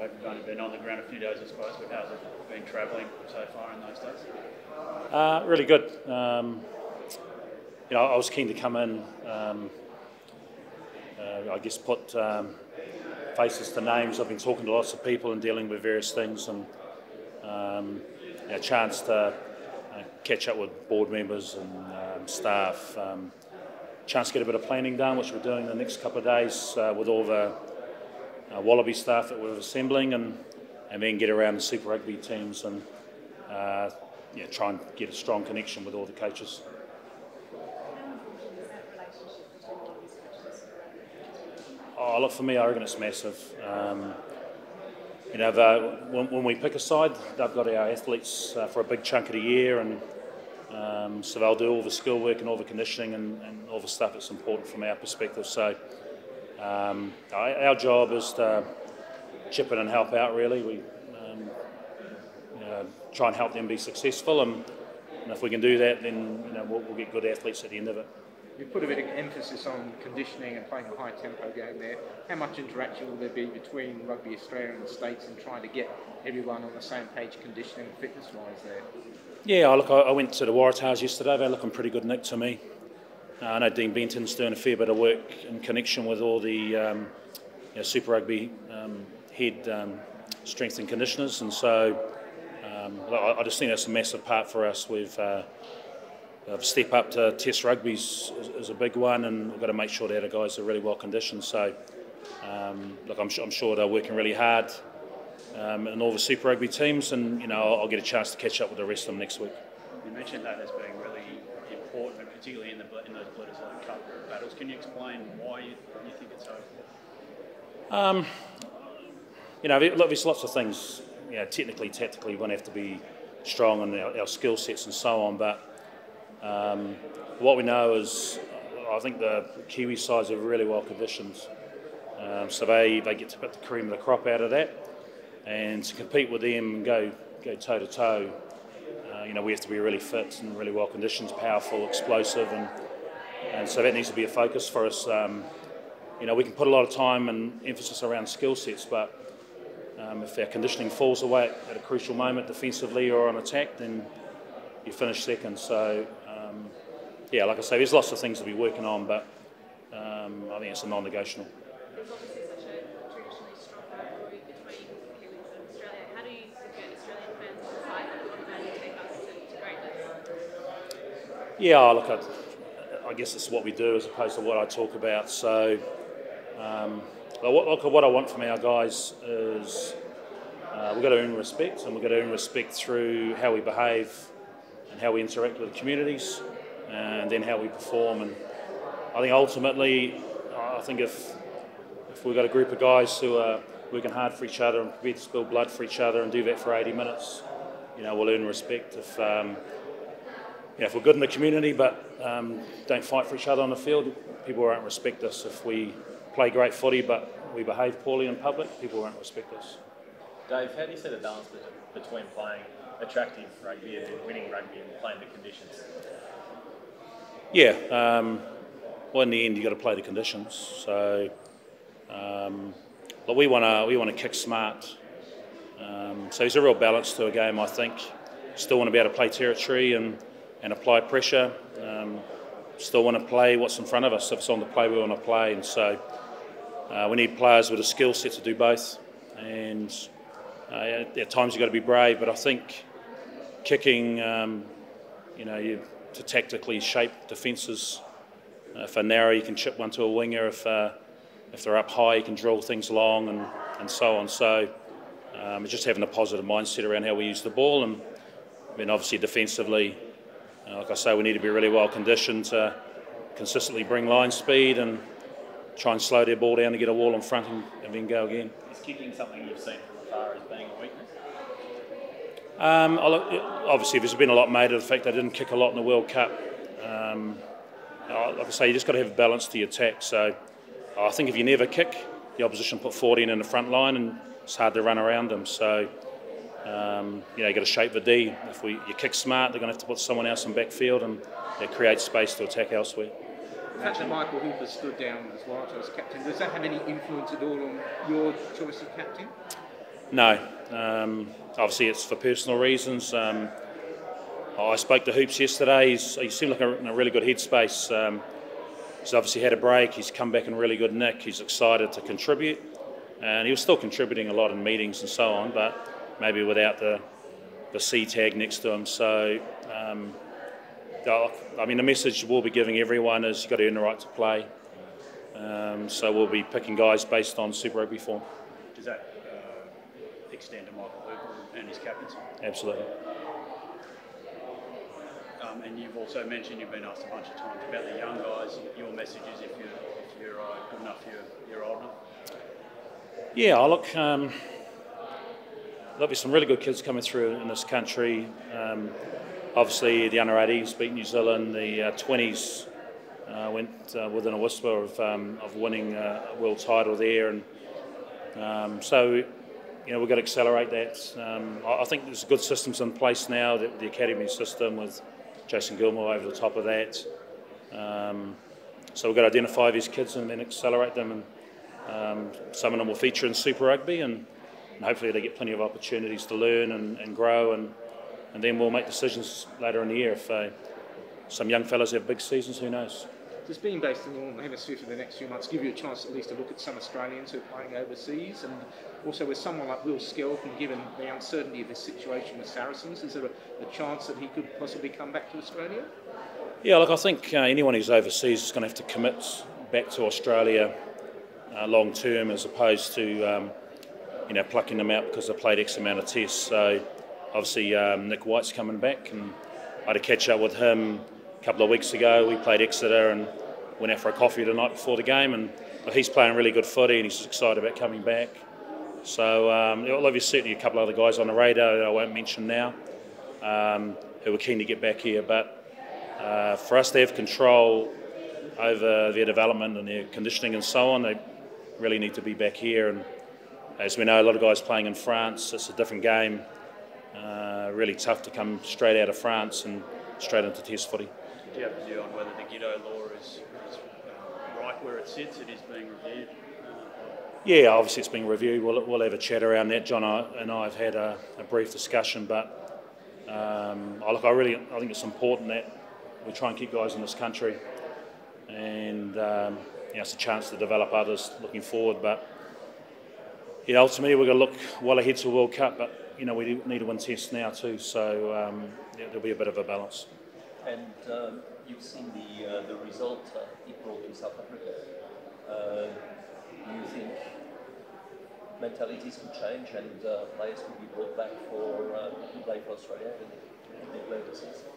Dave, you've only been on the ground a few days, I suppose, but how's it been travelling so far in those days? Really good. I was keen to come in, I guess put faces to names. I've been talking to lots of people and dealing with various things, and a chance to catch up with board members and staff. Chance to get a bit of planning done, which we're doing the next couple of days with all the Wallabies staff that we're assembling, and then get around the Super Rugby teams and try and get a strong connection with all the coaches. Oh, look, for me, I reckon it's massive. When we pick a side, they've got our athletes for a big chunk of the year, and so they'll do all the skill work and all the conditioning and all the stuff that's important from our perspective. So our job is to chip in and help out, really. We try and help them be successful, and if we can do that, then we'll get good athletes at the end of it. You put a bit of emphasis on conditioning and playing a high tempo game there. How much interaction will there be between Rugby Australia and the States and trying to get everyone on the same page conditioning and fitness wise there? Yeah, look, I went to the Waratahs yesterday. They're looking pretty good, Nick, to me. I know Dean Benton's doing a fair bit of work in connection with all the Super Rugby head strength and conditioners, and so I just think that's a massive part for us. We've step up to Test Rugby is a big one, and we've got to make sure that our guys are really well conditioned. So, look, I'm sure they're working really hard in all the Super Rugby teams, and I'll get a chance to catch up with the rest of them next week. You mentioned that as being really important, particularly in those Bledisloe Cup battles. Can you explain why you think it's so important? Look, there's lots of things. Technically, tactically, we're going to have to be strong in our skill sets and so on, but what we know is I think the Kiwi sides are really well conditioned, so they get to put the cream of the crop out of that, and to compete with them and go toe to toe, we have to be really fit and really well conditioned, powerful, explosive, and so that needs to be a focus for us. We can put a lot of time and emphasis around skill sets, but if our conditioning falls away at a crucial moment defensively or on attack, then you finish second. So, like I say, there's lots of things to be working on, but I think it's a non-negotiable. There's obviously such a traditionally strong rivalry between Kiwis and Australia. How do you get Australian fans on the side that want to take us to greatness? Yeah, look, I guess it's what we do as opposed to what I talk about. So, what I want from our guys is we've got to earn respect, and we've got to earn respect through how we behave and how we interact with the communities, and then how we perform. And I think ultimately, if we've got a group of guys who are working hard for each other and prepared to spill blood for each other and do that for 80 minutes, we'll earn respect. If we're good in the community but don't fight for each other on the field, people won't respect us. If we play great footy but we behave poorly in public, people won't respect us. Dave, how do you see the balance between playing attractive rugby and winning rugby and playing the conditions? Well, in the end, you've got to play the conditions. So, but we want to kick smart. So there's a real balance to a game, I think. Still want to be able to play territory and apply pressure. Still want to play what's in front of us. If it's on the play, we want to play. And so we need players with a skill set to do both. And at times you've got to be brave, but I think kicking, to tactically shape defences. If they're narrow, you can chip one to a winger. If they're up high, you can drill things long and so on. So just having a positive mindset around how we use the ball, and then obviously defensively, like I say, we need to be really well conditioned to consistently bring line speed and try and slow their ball down to get a wall in front and then go again. Is kicking something you've seen from afar as being a weakness? Obviously, there's been a lot made of the fact they didn't kick a lot in the World Cup. Like I say, you just got to have a balance to your attack. So I think if you never kick, the opposition put 14 in the front line, and it's hard to run around them. So you got to shape the D. If you kick smart, they're going to have to put someone else in backfield, and that creates space to attack elsewhere. The fact that Michael Hooper stood down as well as captain, does that have any influence at all on your choice of captain? No. Obviously, it's for personal reasons. I spoke to Hoops yesterday. He seemed like in a really good headspace. He's obviously had a break. He's come back in really good nick. He's excited to contribute, and he was still contributing a lot in meetings and so on, but maybe without the C tag next to him. So, I mean, the message we'll be giving everyone is you've got to earn the right to play. So we'll be picking guys based on Super Rugby form. Does that extend to Michael Hooper and his captaincy? Absolutely. And you've also mentioned, you've been asked a bunch of times about the young guys. Your message is if you're good enough, you're old enough. Yeah, look, there'll be some really good kids coming through in this country. Obviously, the under-18s beat New Zealand. The 20s went within a whisper of winning a world title there, and so we've got to accelerate that. I think there's good systems in place now. The academy system with Jason Gilmore over the top of that. So we've got to identify these kids and then accelerate them, and some of them will feature in Super Rugby, and hopefully they get plenty of opportunities to learn and grow, and then we'll make decisions later in the year. If some young fellas have big seasons, who knows? Does being based in the Northern Hemisphere for the next few months give you a chance at least to look at some Australians who are playing overseas, and also with someone like Will Skelton, given the uncertainty of his situation with Saracens, is there a chance that he could possibly come back to Australia? Yeah, look, I think anyone who's overseas is going to have to commit back to Australia long term, as opposed to plucking them out because they played X amount of tests. So obviously Nick White's coming back, and I had to catch up with him a couple of weeks ago. We played Exeter and went out for a coffee the night before the game, and he's playing really good footy and he's excited about coming back. So there's certainly a couple of other guys on the radar that I won't mention now who are keen to get back here, but for us to have control over their development and their conditioning and so on, they really need to be back here. And as we know, a lot of guys playing in France, it's a different game. Really tough to come straight out of France and straight into test footy. Do you have a view on whether the Giddo law is right where it sits? It is being reviewed. Yeah, obviously it's being reviewed. We'll have a chat around that. John and I have had a brief discussion, but I think it's important that we try and keep guys in this country, and it's a chance to develop others looking forward. But ultimately we're going to look well ahead to the World Cup, but we need to win tests now too, so there'll be a bit of a balance. And you've seen the result it brought to South Africa. Do you think mentalities could change and players could be brought back to play for Australia in their later season?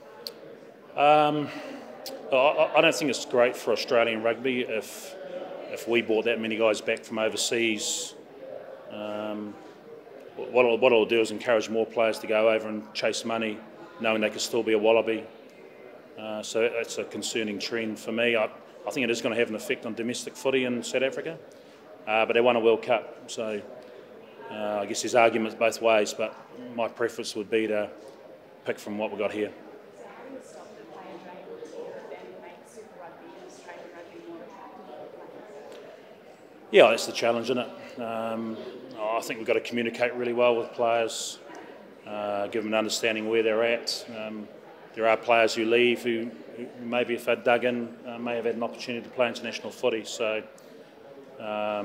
I don't think it's great for Australian rugby if we brought that many guys back from overseas. What it'll do is encourage more players to go over and chase money, knowing they could still be a Wallaby. So that's a concerning trend for me. I think it is going to have an effect on domestic footy in South Africa, but they won a World Cup, so I guess there's arguments both ways, but my preference would be to pick from what we've got here. Yeah, that's the challenge, isn't it? I think we've got to communicate really well with players, give them an understanding where they're at. There are players who leave who maybe if they'd dug in may have had an opportunity to play international footy. So I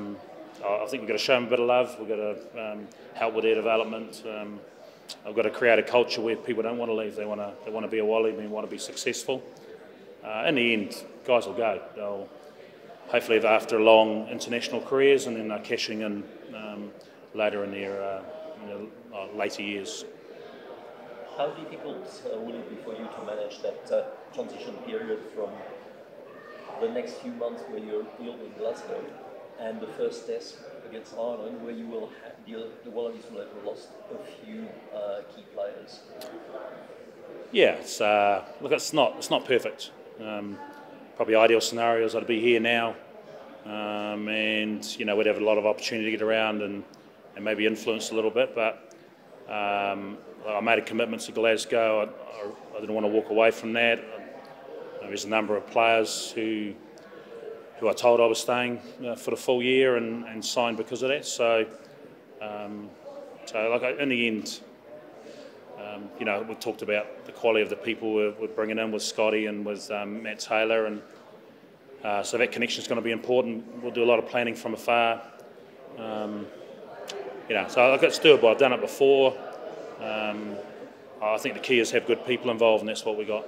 think we've got to show them a bit of love. We've got to help with their development. I've got to create a culture where people don't want to leave. They want to be a Wallaby and want to be successful. In the end, guys will go. They'll hopefully after long international careers, and then they're cashing in later in their later years. How difficult will it be for you to manage that transition period from the next few months where you're in Glasgow and the first test against Ireland, where you will the Wallabies will have lost a few key players? Yeah, it's not perfect. Probably ideal scenarios I'd be here now, and we'd have a lot of opportunity to get around and maybe influence a little bit, but I made a commitment to Glasgow. I didn't want to walk away from that. There's a number of players who I told I was staying for the full year and signed because of that. So So, like in the end, you know, we talked about the quality of the people we're bringing in with Scotty and with Matt Taylor, and so that connection is going to be important. We'll do a lot of planning from afar. You know, so I've got to do it, but I've done it before. I think the key is have good people involved, and that's what we got.